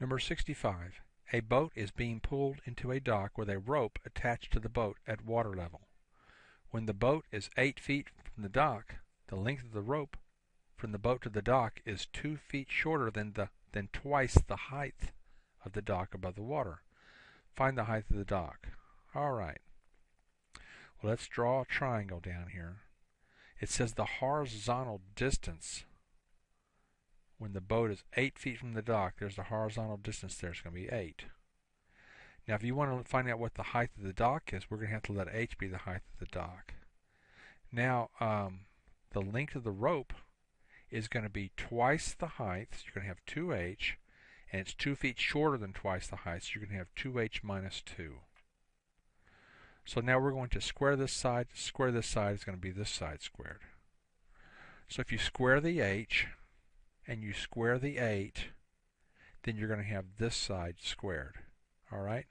Number 65. A boat is being pulled into a dock with a rope attached to the boat at water level. When the boat is 8 feet from the dock, the length of the rope from the boat to the dock is 2 feet shorter than twice the height of the dock above the water. Find the height of the dock. All right. Well, let's draw a triangle down here. It says the horizontal distance when the boat is 8 feet from the dock, there's the horizontal distance there. It's going to be 8. Now, if you want to find out what the height of the dock is, we're going to have to let h be the height of the dock. Now, the length of the rope is going to be twice the height. So you're going to have 2h, and it's 2 feet shorter than twice the height, so you're going to have 2h minus 2. So now we're going to square this side. Square this side is going to be this side squared. So if you square the h and you square the 8, then you're going to have this side squared. All right?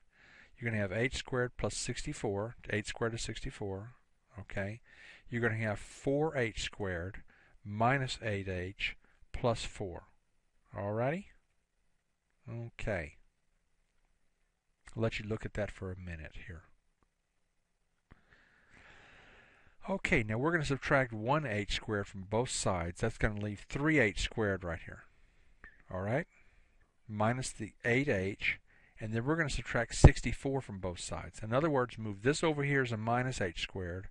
You're going to have 8 squared plus 64. 8 squared is 64. Okay? You're going to have 4h squared minus 8h plus 4. All righty? Okay. I'll let you look at that for a minute here. Okay, now we're going to subtract 1h squared from both sides. That's going to leave 3h squared right here. All right? Minus the 8h, and then we're going to subtract 64 from both sides. In other words, move this over here as a minus h squared.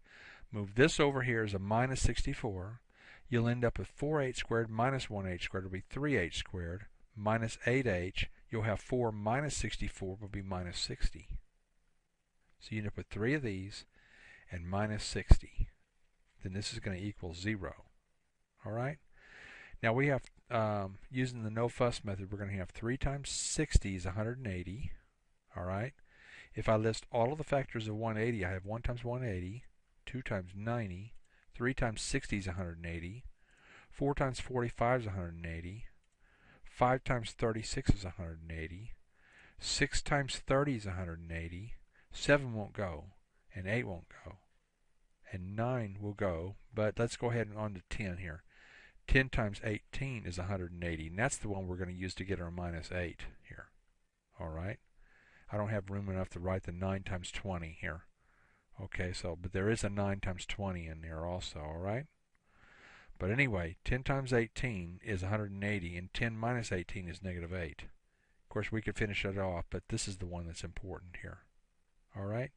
Move this over here as a minus 64. You'll end up with 4h squared minus 1h squared will be 3h squared minus 8h. You'll have 4 minus 64 will be minus 60. So you end up with 3 of these and minus 60. Then this is going to equal 0. All right? Now we have, using the no fuss method, we're going to have 3 times 60 is 180. All right? If I list all of the factors of 180, I have 1 times 180, 2 times 90, 3 times 60 is 180, 4 times 45 is 180, 5 times 36 is 180, 6 times 30 is 180, 7 won't go, and 8 won't go, and 9 will go, but let's go ahead and on to 10 here. 10 times 18 is 180, and that's the one we're going to use to get our minus 8 here. All right? I don't have room enough to write the 9 times 20 here. Okay, so, but there is a 9 times 20 in there also, all right? But anyway, 10 times 18 is 180, and 10 minus 18 is negative 8. Of course, we could finish it off, but this is the one that's important here. All right?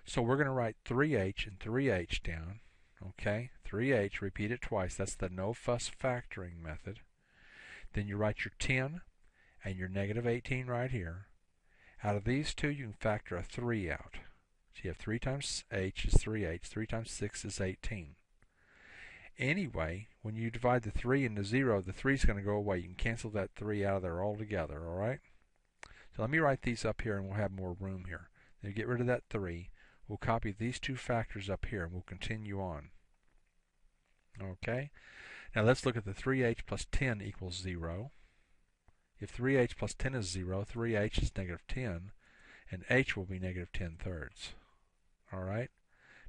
So we're going to write 3h and 3h down. Okay? 3h, repeat it twice. That's the no fuss factoring method. Then you write your 10 and your negative 18 right here. Out of these two, you can factor a 3 out. So you have 3 times h is 3h. 3 times 6 is 18. Anyway, when you divide the 3 into 0, the 3 is going to go away. You can cancel that 3 out of there altogether, all right? So let me write these up here, and we'll have more room here. Then get rid of that 3. We'll copy these two factors up here, and we'll continue on. Okay? Now let's look at the 3h plus 10 equals 0. If 3h plus 10 is 0, 3h is negative 10, and h will be negative 10 thirds. All right?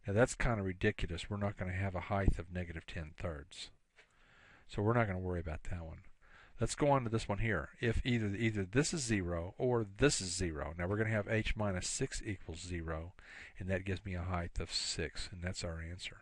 Now that's kind of ridiculous. We're not going to have a height of negative 10 thirds. So we're not going to worry about that one. Let's go on to this one here. If either this is 0 or this is 0. Now we're going to have h minus 6 equals 0, and that gives me a height of 6, and that's our answer.